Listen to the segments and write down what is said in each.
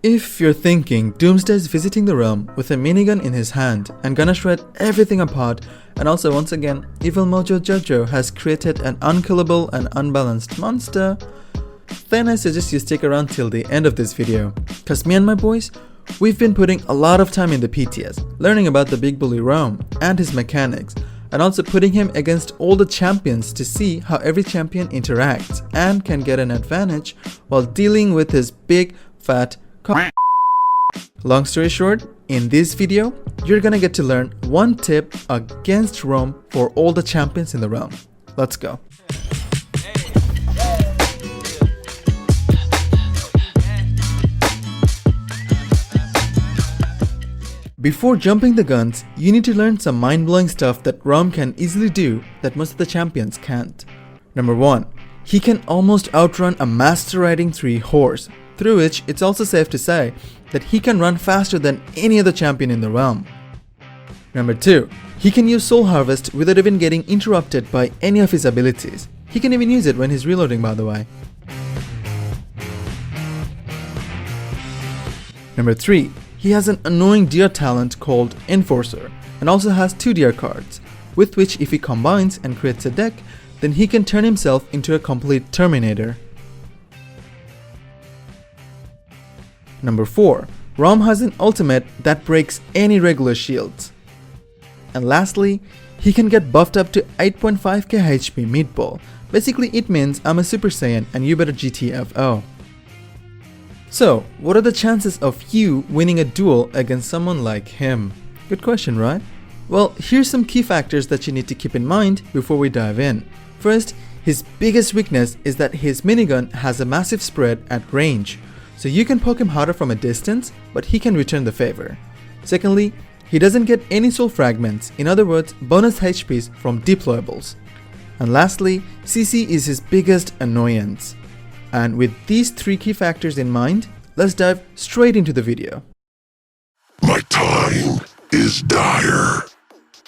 If you're thinking Doomsday is visiting the realm with a minigun in his hand and gonna shred everything apart, and also once again, Evil Mojo Jojo has created an unkillable and unbalanced monster, then I suggest you stick around till the end of this video, cause me and my boys, we've been putting a lot of time in the PTS, learning about the big bully Raum and his mechanics, and also putting him against all the champions to see how every champion interacts and can get an advantage while dealing with his big fat Long story short, in this video, you're gonna get to learn one tip against Raum for all the champions in the realm. Let's go. Before jumping the guns, you need to learn some mind-blowing stuff that Raum can easily do that most of the champions can't. Number 1. He can almost outrun a Master Riding 3 horse, through which it's also safe to say that he can run faster than any other champion in the realm. Number 2. He can use Soul Harvest without even getting interrupted by any of his abilities. He can even use it when he's reloading, by the way. Number 3. He has an annoying deer talent called Enforcer and also has 2 deer cards, with which if he combines and creates a deck, then he can turn himself into a complete Terminator. Number 4. Raum has an ultimate that breaks any regular shields. And lastly, he can get buffed up to 8.5k HP meatball. Basically it means I'm a Super Saiyan and you better GTFO. So, what are the chances of you winning a duel against someone like him? Good question, right? Well, here's some key factors that you need to keep in mind before we dive in. First, his biggest weakness is that his minigun has a massive spread at range. So you can poke him harder from a distance, but he can return the favor. Secondly, he doesn't get any soul fragments, in other words, bonus HPs from deployables. And lastly, CC is his biggest annoyance. And with these 3 key factors in mind, let's dive straight into the video. My time is dire.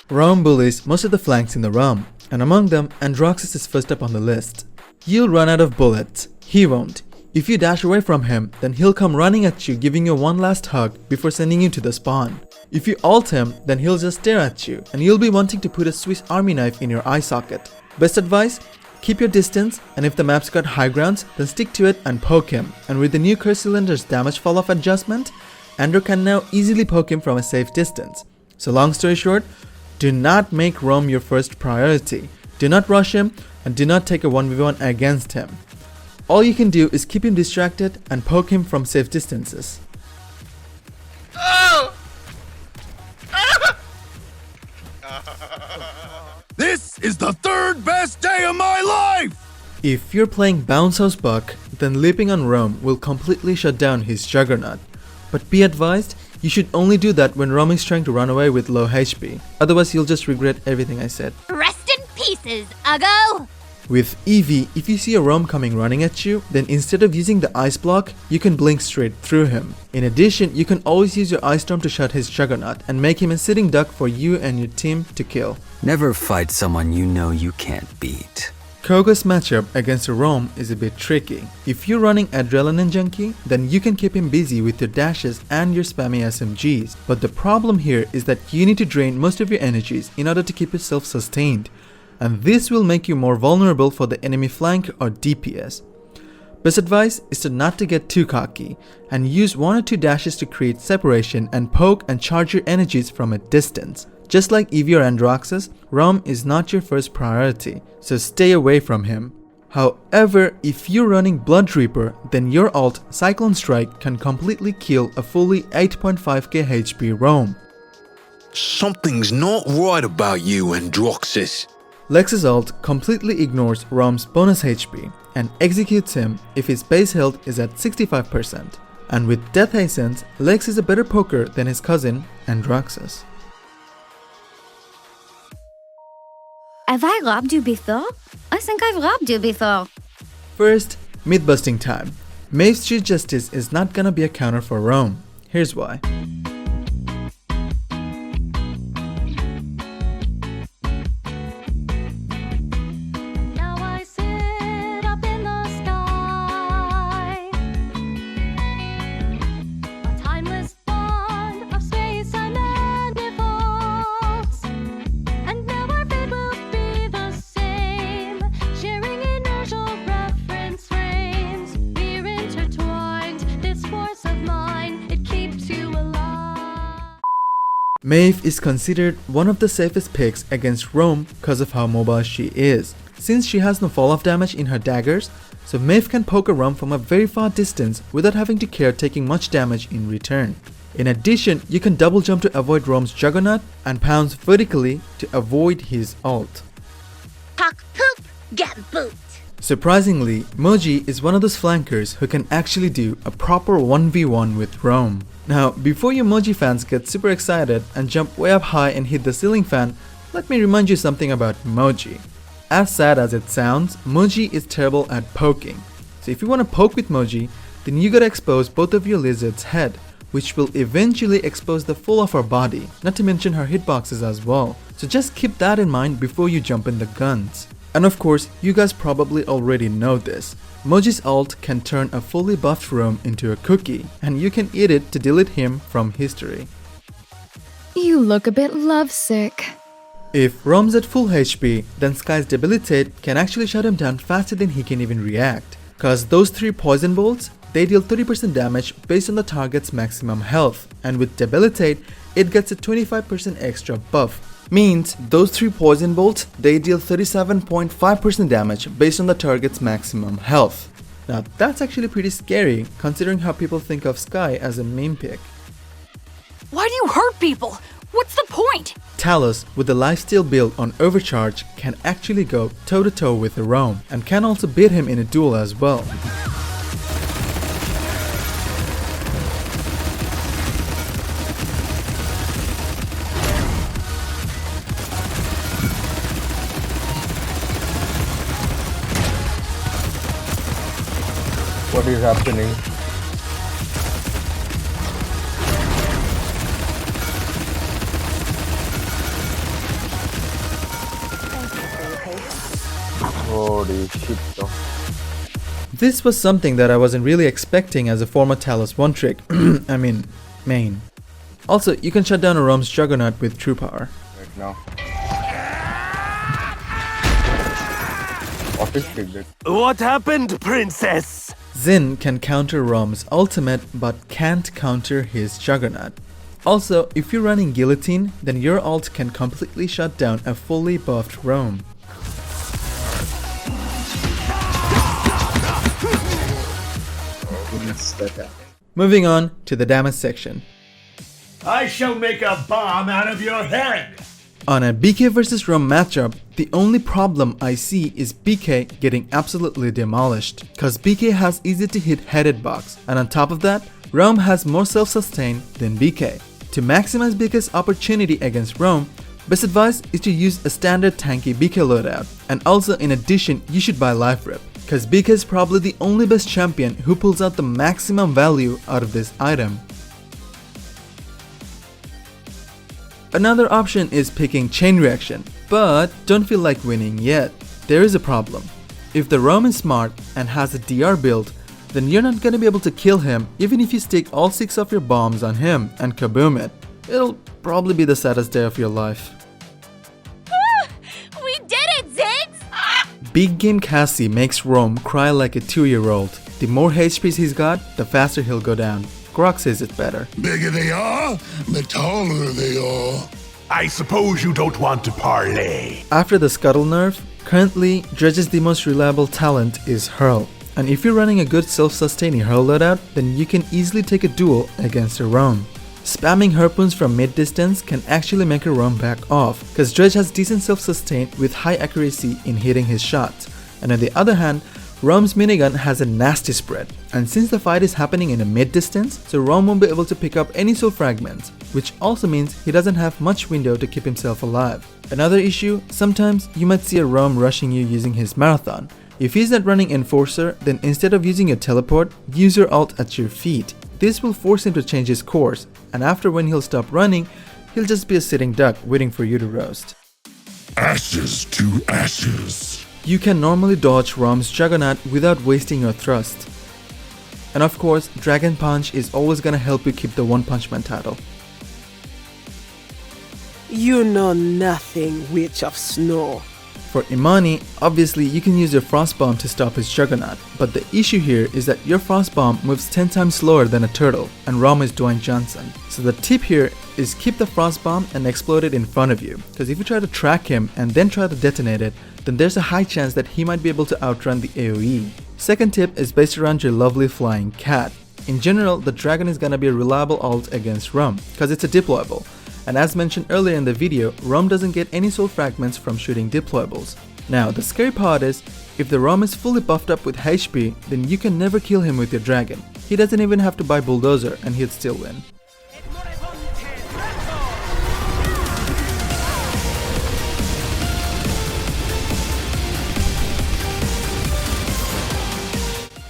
Raum bullies most of the flanks in the realm, and among them, Androxus is first up on the list. You'll run out of bullets. He won't. If you dash away from him, then he'll come running at you, giving you one last hug before sending you to the spawn. If you ult him, then he'll just stare at you, and you'll be wanting to put a Swiss Army knife in your eye socket. Best advice? Keep your distance, and if the map's got high grounds, then stick to it and poke him. And with the new Curse Cylinder's damage fall-off adjustment, Andro can now easily poke him from a safe distance. So long story short, do not make Raum your first priority. Do not rush him, and do not take a 1v1 against him. All you can do is keep him distracted and poke him from safe distances. This is the 3rd best day of my life! If you're playing Bounce House Buck, then leaping on Raum will completely shut down his Juggernaut. But be advised, you should only do that when Raum is trying to run away with low HP. Otherwise you'll just regret everything I said. Rest in pieces, Uggo! With Eevee, if you see a Raum coming running at you, then instead of using the Ice Block, you can blink straight through him. In addition, you can always use your Ice Storm to shut his Juggernaut and make him a sitting duck for you and your team to kill. Never fight someone you know you can't beat. Koga's matchup against a Raum is a bit tricky. If you're running Adrenaline Junkie, then you can keep him busy with your dashes and your spammy SMGs. But the problem here is that you need to drain most of your energies in order to keep yourself sustained. And this will make you more vulnerable for the enemy flank or DPS. Best advice is to not to get too cocky and use 1 or 2 dashes to create separation and poke and charge your energies from a distance. Just like Eevee or Androxus, Raum is not your first priority, so stay away from him. However, if you're running Blood Reaper, then your ult Cyclone Strike can completely kill a fully 8.5k HP Raum. Something's not right about you, Androxus. Lex's ult completely ignores Raum's bonus HP and executes him if his base health is at 65%. And with Death Hastens, Lex is a better poker than his cousin Androxus. Have I robbed you before? I think I've robbed you before. First, myth busting time. Maeve's Chief Justice is not gonna be a counter for Raum. Here's why. Maeve is considered one of the safest picks against Raum because of how mobile she is. Since she has no fall-off damage in her daggers, so Maeve can poke a Raum from a very far distance without having to care taking much damage in return. In addition, you can double jump to avoid Raum's Juggernaut and pounce vertically to avoid his ult. Talk poop, get boot. Surprisingly, Mosey is one of those flankers who can actually do a proper 1v1 with Raum. Now, before you Mosey fans get super excited and jump way up high and hit the ceiling fan, let me remind you something about Mosey. As sad as it sounds, Mosey is terrible at poking. So if you want to poke with Mosey, then you gotta expose both of your lizard's head, which will eventually expose the full of her body, not to mention her hitboxes as well. So just keep that in mind before you jump in the guns. And of course, you guys probably already know this. Mosey's ult can turn a fully buffed Raum into a cookie, and you can eat it to delete him from history. You look a bit lovesick. If Raum's at full HP, then Sky's Debilitate can actually shut him down faster than he can even react. Cause those 3 poison bolts, they deal 30% damage based on the target's maximum health, and with Debilitate, it gets a 25% extra buff. Means those 3 poison bolts, they deal 37.5% damage based on the target's maximum health. Now that's actually pretty scary considering how people think of Sky as a meme pick. Why do you hurt people? What's the point? Talus with the lifesteal build on Overcharge can actually go toe to toe with the Raum and can also beat him in a duel as well. What is happening? Holy shit though. This was something that I wasn't really expecting as a former Talus 1 trick, I mean, main. Also, you can shut down a Raum's Juggernaut with true power. Right now. What is it? What happened, princess? Xin can counter Raum's ultimate but can't counter his Juggernaut. Also, if you're running Guillotine, then your ult can completely shut down a fully buffed Raum. Moving on to the damage section. I shall make a bomb out of your head. On a BK vs Raum matchup, the only problem I see is BK getting absolutely demolished, cause BK has easy to hit headed box, and on top of that, Raum has more self-sustain than BK. To maximize BK's opportunity against Raum, best advice is to use a standard tanky BK loadout, and also in addition you should buy Life Rip, cause BK is probably the only best champion who pulls out the maximum value out of this item. Another option is picking Chain Reaction, but don't feel like winning yet. There is a problem. If the Raum is smart and has a DR build, then you're not gonna be able to kill him even if you stick all 6 of your bombs on him and kaboom it. It'll probably be the saddest day of your life. We did it, Ziggs! BloominGKSI makes Raum cry like a 2-year-old. The more HPs he's got, the faster he'll go down. Grok says it better. Bigger they are, the taller they are. I suppose you don't want to parlay. After the Scuttle nerf, currently Dredge's the most reliable talent is Hurl. And if you're running a good self-sustaining Hurl loadout, then you can easily take a duel against a Raum. Spamming harpoons from mid-distance can actually make a Raum back off, cause Dredge has decent self-sustain with high accuracy in hitting his shots. And on the other hand, Raum's minigun has a nasty spread, and since the fight is happening in a mid-distance, so Raum won't be able to pick up any soul fragments, which also means he doesn't have much window to keep himself alive. Another issue, sometimes you might see a Raum rushing you using his marathon. If he's not running Enforcer, then instead of using your teleport, use your ult at your feet. This will force him to change his course, and after when he'll stop running, he'll just be a sitting duck waiting for you to roast. Ashes to ashes. You can normally dodge Raum's Juggernaut without wasting your thrust. And of course, Dragon Punch is always gonna help you keep the One Punch Man title. You know nothing, Witch of Snow. For Imani, obviously you can use your Frost Bomb to stop his Juggernaut, but the issue here is that your Frost Bomb moves 10 times slower than a turtle, and Raum is Dwayne Johnson. So the tip here is keep the Frost Bomb and explode it in front of you, because if you try to track him and then try to detonate it, then there's a high chance that he might be able to outrun the AoE. Second tip is based around your lovely flying cat. In general, the dragon is gonna be a reliable ult against Raum, because it's a deployable. And as mentioned earlier in the video, Raum doesn't get any soul fragments from shooting deployables. Now, the scary part is, if the Raum is fully buffed up with HP, then you can never kill him with your dragon. He doesn't even have to buy Bulldozer and he'd still win.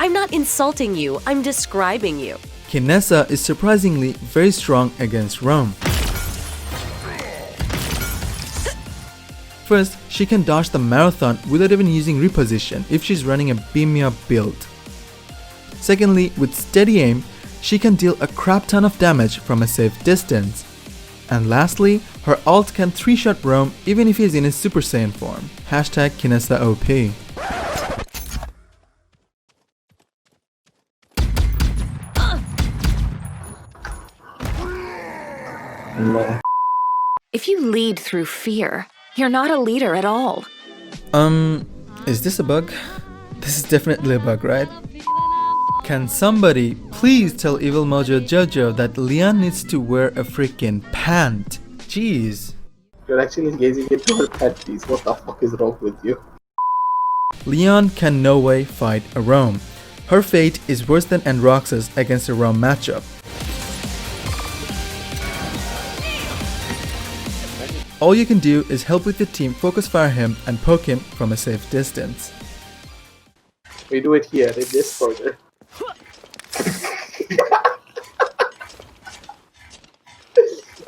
I'm not insulting you, I'm describing you. Kinessa is surprisingly very strong against Raum. First, she can dodge the marathon without even using reposition if she's running a beam me up build. Secondly, with steady aim, she can deal a crap ton of damage from a safe distance. And lastly, her ult can 3-shot Raum even if he's in his Super Saiyan form. Hashtag Kinessa OP. If you lead through fear, you're not a leader at all. Is this a bug? This is definitely a bug, right? Can somebody please tell Evil Mojo Jojo that Leon needs to wear a freaking pant? Jeez. You're actually gazing into her panties. What the fuck is wrong with you? Leon can no way fight a Raum. Her fate is worse than Androx's against a Raum matchup. All you can do is help with your team focus fire him and poke him from a safe distance. We do it here in this corner.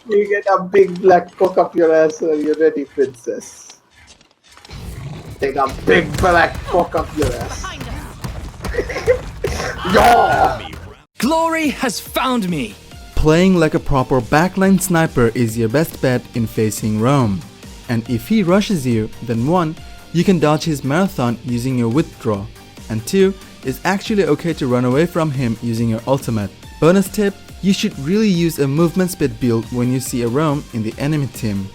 You get a big black cock up your ass when you're ready, princess. Take a big black cock up your ass. Yeah! Glory has found me! Playing like a proper backline sniper is your best bet in facing Raum. And if he rushes you, then 1, you can dodge his marathon using your withdraw. And 2, it's actually okay to run away from him using your ultimate. Bonus tip, you should really use a movement speed build when you see a Raum in the enemy team.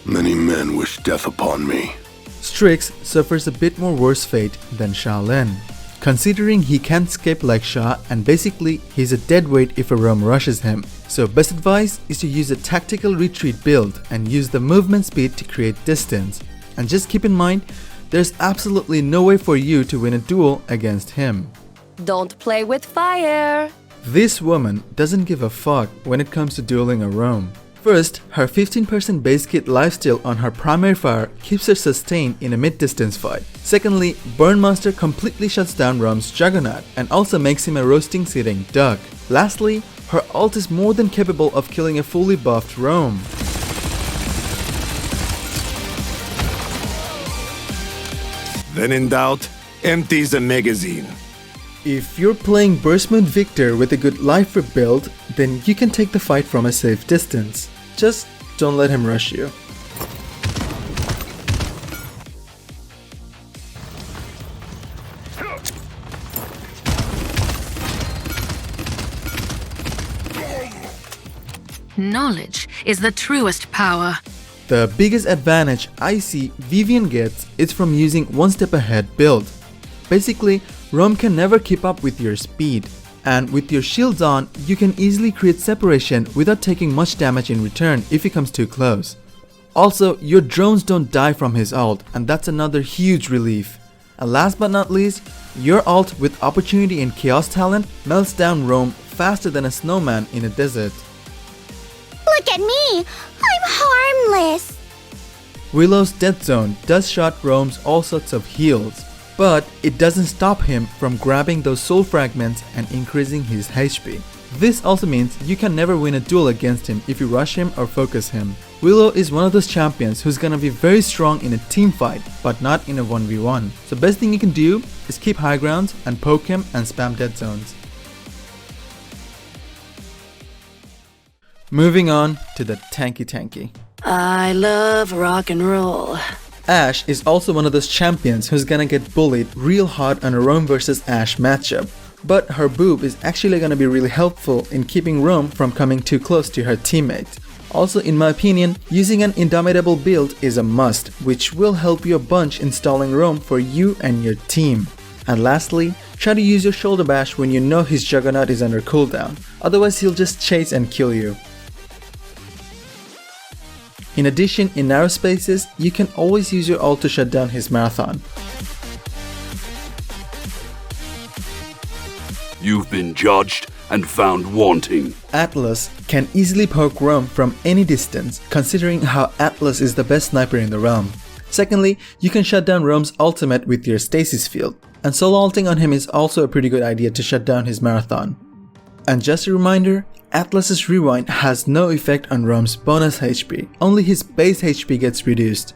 Many men wish death upon me. Strix suffers a bit more worse fate than Shaolin, considering he can't escape like Sha and basically he's a dead weight if a Raum rushes him. So best advice is to use a tactical retreat build and use the movement speed to create distance. And just keep in mind, there's absolutely no way for you to win a duel against him. Don't play with fire! This woman doesn't give a fuck when it comes to dueling a Raum. First, her 15% base kit lifesteal on her primary fire keeps her sustained in a mid-distance fight. Secondly, Burn Monster completely shuts down Raum's Juggernaut and also makes him a roasting sitting duck. Lastly, her ult is more than capable of killing a fully buffed Raum. Then in doubt, empties the magazine. If you're playing Burst Mode Victor with a good life rip build, then you can take the fight from a safe distance. Just don't let him rush you. Knowledge is the truest power. The biggest advantage I see Vivian gets is from using one step ahead build. Basically, Raum can never keep up with your speed, and with your shields on, you can easily create separation without taking much damage in return if he comes too close. Also, your drones don't die from his ult, and that's another huge relief. And last but not least, your ult with opportunity and chaos talent melts down Raum faster than a snowman in a desert. Look at me! I'm harmless! Willow's Death Zone does shot Raum's all sorts of heals, but it doesn't stop him from grabbing those soul fragments and increasing his HP. This also means you can never win a duel against him if you rush him or focus him. Willow is one of those champions who's gonna be very strong in a team fight, but not in a 1v1. So best thing you can do is keep high grounds and poke him and spam dead zones. Moving on to the tanky. I love rock and roll. Ashe is also one of those champions who's gonna get bullied real hard on a Raum vs Ashe matchup, but her boob is actually gonna be really helpful in keeping Raum from coming too close to her teammate. Also, in my opinion, using an indomitable build is a must, which will help you a bunch installing Raum for you and your team. And lastly, try to use your shoulder bash when you know his Juggernaut is under cooldown, otherwise he'll just chase and kill you. In addition, in narrow spaces, you can always use your ult to shut down his marathon. You've been judged and found wanting. Atlas can easily poke Raum from any distance, considering how Atlas is the best sniper in the realm. Secondly, you can shut down Raum's ultimate with your stasis field, and solo ulting on him is also a pretty good idea to shut down his marathon. And just a reminder, Atlas's rewind has no effect on Raum's bonus HP, only his base HP gets reduced.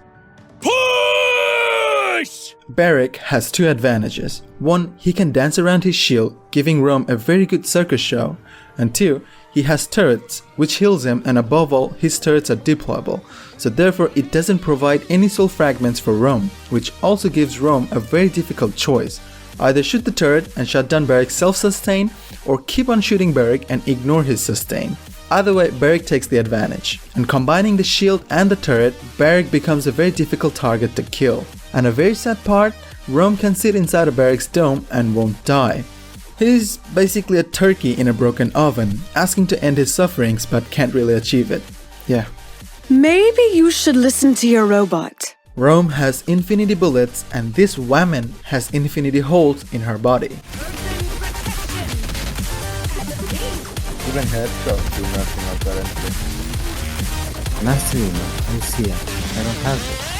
Push! Barrick has two advantages. One, he can dance around his shield, giving Raum a very good circus show, and two, he has turrets, which heals him, and above all, his turrets are deployable, so therefore it doesn't provide any soul fragments for Raum, which also gives Raum a very difficult choice. Either shoot the turret and shut down Barrick's self-sustain, or keep on shooting Barrick and ignore his sustain. Either way, Barrick takes the advantage, and combining the shield and the turret, Barrick becomes a very difficult target to kill. And a very sad part, Raum can sit inside of Barrick's dome and won't die. He's basically a turkey in a broken oven, asking to end his sufferings but can't really achieve it. Yeah. Maybe you should listen to your robot. Raum has infinity bullets, and this woman has infinity holes in her body. Even headshots do nothing apparently. Nothing, I see it. I don't have it.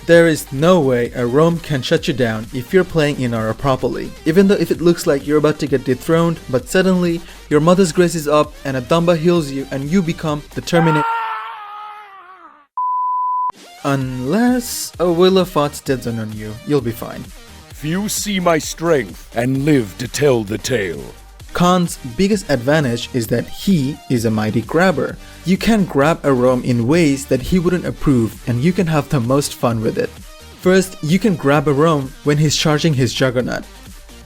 There is no way a Raum can shut you down if you're playing in aura properly, even though if it looks like you're about to get dethroned, but suddenly your mother's grace is up and a Dumba heals you and you become the Terminator. Unless a Willa farts dead zone on you, you'll be fine. Few see my strength and live to tell the tale. Khan's biggest advantage is that he is a mighty grabber. You can grab a Raum in ways that he wouldn't approve, and you can have the most fun with it. First, you can grab a Raum when he's charging his Juggernaut.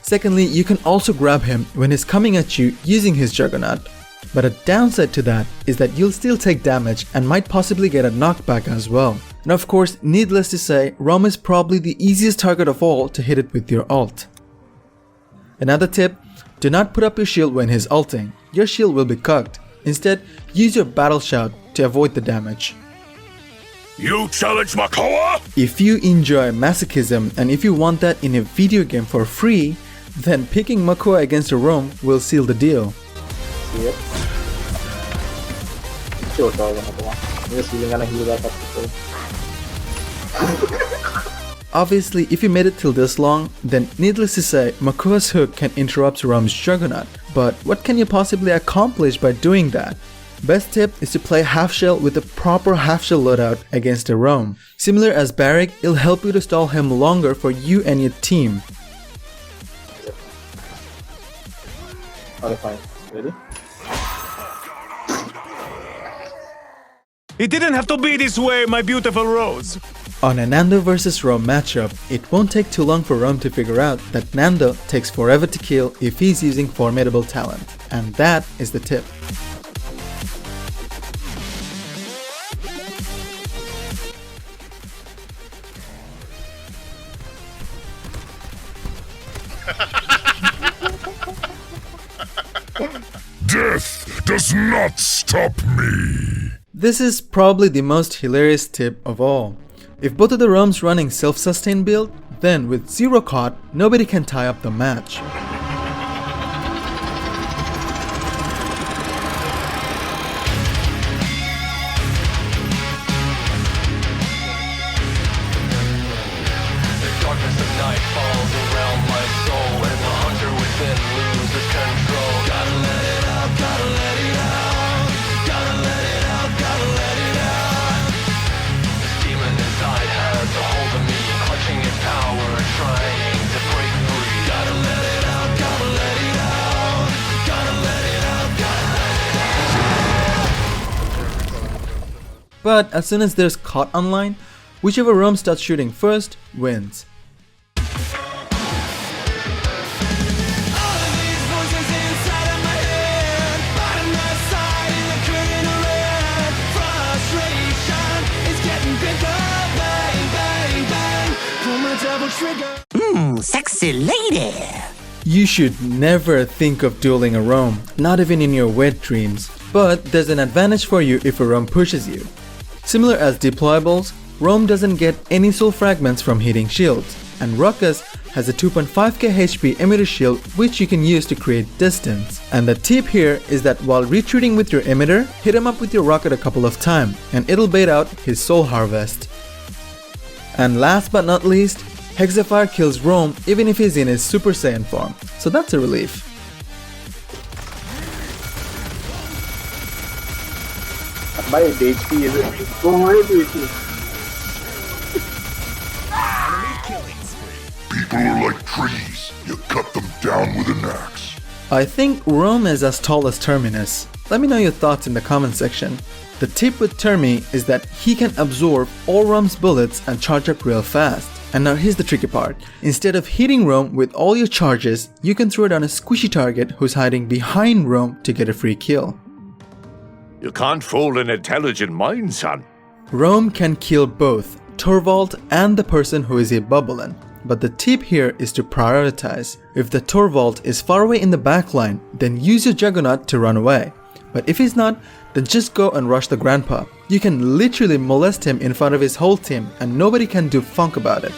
Secondly, you can also grab him when he's coming at you using his Juggernaut. But a downside to that is that you'll still take damage and might possibly get a knockback as well. And of course, needless to say, Raum is probably the easiest target of all to hit it with your ult. Another tip, do not put up your shield when he's ulting. Your shield will be cucked. Instead, use your battle shout to avoid the damage. You challenge Makoa? If you enjoy masochism and if you want that in a video game for free, then picking Makoa against a Raum will seal the deal. Yep. Gonna heal that up. Obviously, if you made it till this long, then needless to say, Makoa's hook can interrupt Raum's Juggernaut, but what can you possibly accomplish by doing that? Best tip is to play half shell with a proper half shell loadout against a Raum. Similar as Barrick, it'll help you to stall him longer for you and your team. Okay, fine. Ready? It didn't have to be this way, my beautiful rose. On a Nando vs Raum matchup, it won't take too long for Raum to figure out that Nando takes forever to kill if he's using formidable talent, and that is the tip. Death does not stop me. This is probably the most hilarious tip of all. If both of the Raums running self-sustain build, then with 0 caught, nobody can tie up the match. But as soon as there's caught online, whichever Raum starts shooting first wins. Sexy lady! You should never think of dueling a Raum, not even in your wet dreams. But there's an advantage for you if a Raum pushes you. Similar as deployables, Raum doesn't get any soul fragments from hitting shields, and Ruckus has a 2.5k HP emitter shield which you can use to create distance. And the tip here is that while retreating with your emitter, hit him up with your rocket a couple of times and it'll bait out his soul harvest. And last but not least, Hexafire kills Raum even if he's in his Super Saiyan form, so that's a relief. My HP is going to People are like trees. You cut them down with an axe. I think Raum is as tall as Terminus. Let me know your thoughts in the comment section. The tip with Termi is that he can absorb all Raum's bullets and charge up real fast. And now here's the tricky part. Instead of hitting Raum with all your charges, you can throw it on a squishy target who's hiding behind Raum to get a free kill. You can't fool an intelligent mind, son. Raum can kill both Torvald and the person who is a bubbling. But the tip here is to prioritize. If the Torvald is far away in the backline, then use your Juggernaut to run away. But if he's not, then just go and rush the grandpa. You can literally molest him in front of his whole team and nobody can do funk about it.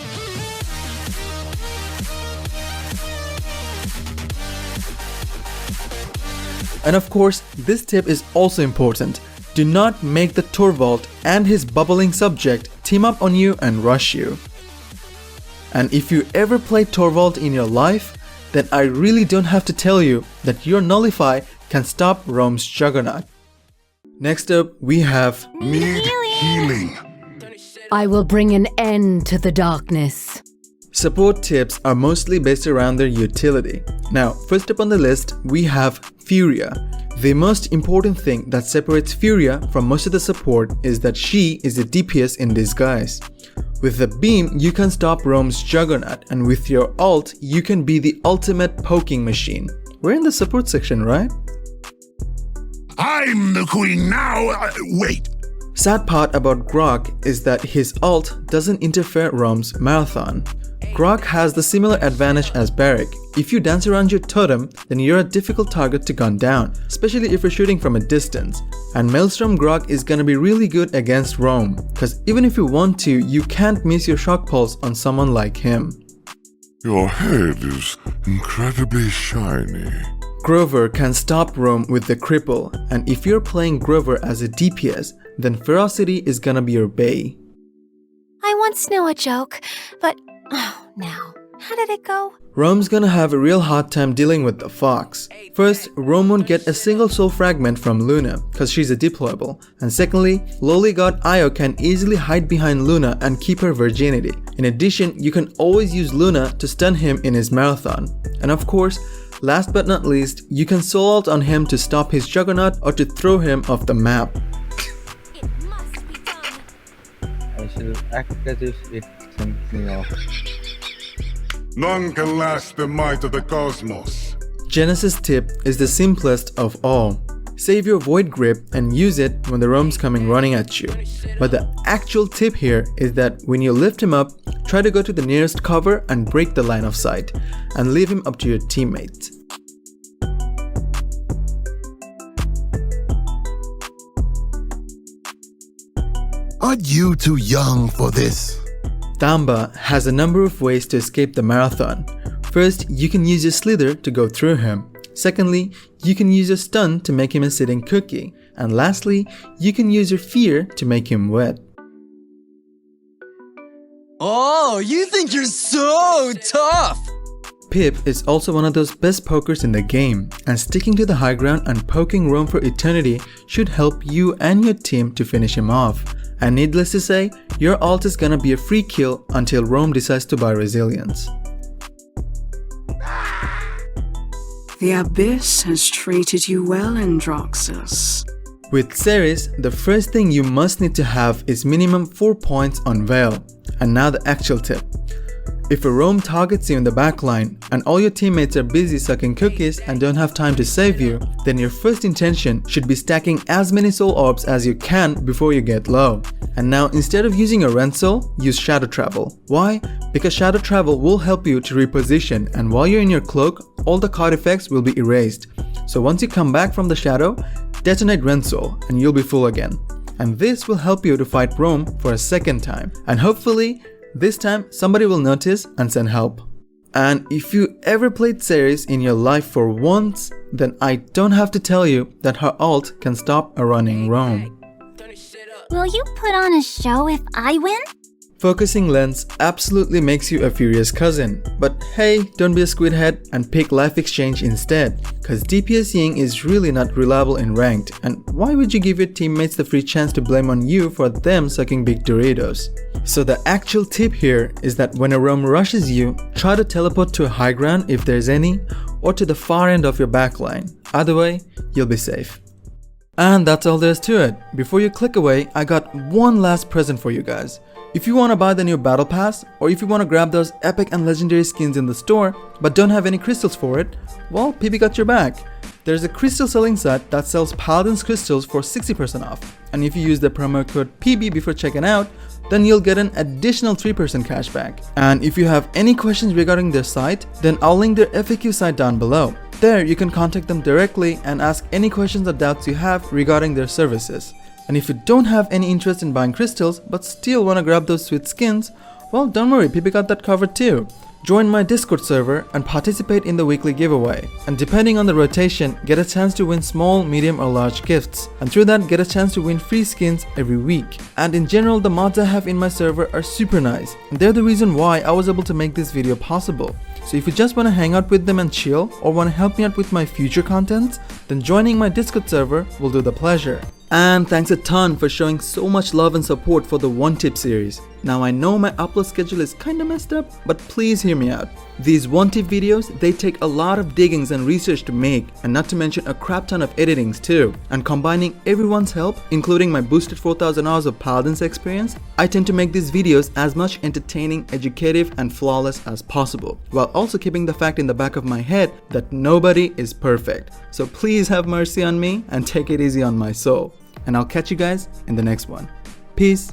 And of course, this tip is also important. Do not make the Torvald and his bubbling subject team up on you and rush you. And if you ever played Torvald in your life, then I really don't have to tell you that your Nullify can stop Raum's Juggernaut. Next up, we have Need healing. I will bring an end to the darkness. Support tips are mostly based around their utility. Now, first up on the list, we have Furia. The most important thing that separates Furia from most of the support is that she is a DPS in disguise. With the beam, you can stop Raum's Juggernaut, and with your ult, you can be the ultimate poking machine. We're in the support section, right? I'm the queen now. Wait. Sad part about Grok is that his ult doesn't interfere Raum's marathon. Grok has the similar advantage as Barrack. If you dance around your totem, then you're a difficult target to gun down, especially if you're shooting from a distance. And Maelstrom Grok is gonna be really good against Raum, cause even if you want to, you can't miss your shock pulse on someone like him. Your head is incredibly shiny. Grover can stop Raum with the cripple, and if you're playing Grover as a DPS, then Ferocity is gonna be your bay. I once knew a joke, but oh no. How did it go? Raum's gonna have a real hard time dealing with the Fox. First, Raum won't get a single soul fragment from Luna, cause she's a deployable. And secondly, lowly god Io can easily hide behind Luna and keep her virginity. In addition, you can always use Luna to stun him in his marathon. And of course, last but not least, you can soul ult on him to stop his Juggernaut or to throw him off the map. I should act as if it sent me off. None can last the might of the cosmos. Genesis tip is the simplest of all. Save your Void Grip and use it when the Raum's coming running at you. But the actual tip here is that when you lift him up, try to go to the nearest cover and break the line of sight, and leave him up to your teammates. Are you too young for this? Damba has a number of ways to escape the marathon. First, you can use your Slither to go through him. Secondly, you can use your Stun to make him a sitting cookie. And lastly, you can use your Fear to make him wet. Oh, you think you're so tough! Pip is also one of those best pokers in the game, and sticking to the high ground and poking Raum for eternity should help you and your team to finish him off. And needless to say, your ult is gonna be a free kill until Raum decides to buy resilience. The Abyss has treated you well, Androxus. With Ceres, the first thing you must need to have is minimum 4 points on Veil. And now the actual tip. If a roam targets you in the backline and all your teammates are busy sucking cookies and don't have time to save you, then your first intention should be stacking as many soul orbs as you can before you get low. And now instead of using a rend soul, use shadow travel. Why? Because shadow travel will help you to reposition, and while you're in your cloak, all the card effects will be erased. So once you come back from the shadow, detonate rend soul and you'll be full again. And this will help you to fight Raum for a second time. And hopefully, this time somebody will notice and send help. And if you ever played Ceres in your life for once, then I don't have to tell you that her ult can stop a running Raum. Will you put on a show if I win? Focusing lens absolutely makes you a furious cousin, but hey, don't be a squid head and pick life exchange instead, cause DPSing is really not reliable in ranked, and why would you give your teammates the free chance to blame on you for them sucking big Doritos? So the actual tip here is that when a roam rushes you, try to teleport to a high ground if there's any, or to the far end of your backline. Either way, you'll be safe. And that's all there's to it. Before you click away, I got one last present for you guys. If you want to buy the new battle pass, or if you want to grab those epic and legendary skins in the store but don't have any crystals for it, well, PB got your back. There's a crystal selling site that sells Paladins crystals for 60% off, and if you use the promo code PB before checking out, then you'll get an additional 3% cashback. And if you have any questions regarding their site, then I'll link their FAQ site down below. There you can contact them directly and ask any questions or doubts you have regarding their services. And if you don't have any interest in buying crystals but still want to grab those sweet skins, well, don't worry, PB got that covered too. Join my Discord server and participate in the weekly giveaway. And depending on the rotation, get a chance to win small, medium or large gifts. And through that, get a chance to win free skins every week. And in general, the mods I have in my server are super nice. And they're the reason why I was able to make this video possible. So if you just want to hang out with them and chill, or want to help me out with my future content, then joining my Discord server will do the pleasure. And thanks a ton for showing so much love and support for the One Tip series. Now I know my upload schedule is kinda messed up, but please hear me out. These One Tip videos, they take a lot of diggings and research to make, and not to mention a crap ton of editings too. And combining everyone's help, including my boosted 4000 hours of Paladins experience, I tend to make these videos as much entertaining, educative and flawless as possible, while also keeping the fact in the back of my head that nobody is perfect. So please have mercy on me and take it easy on my soul. And I'll catch you guys in the next one. Peace.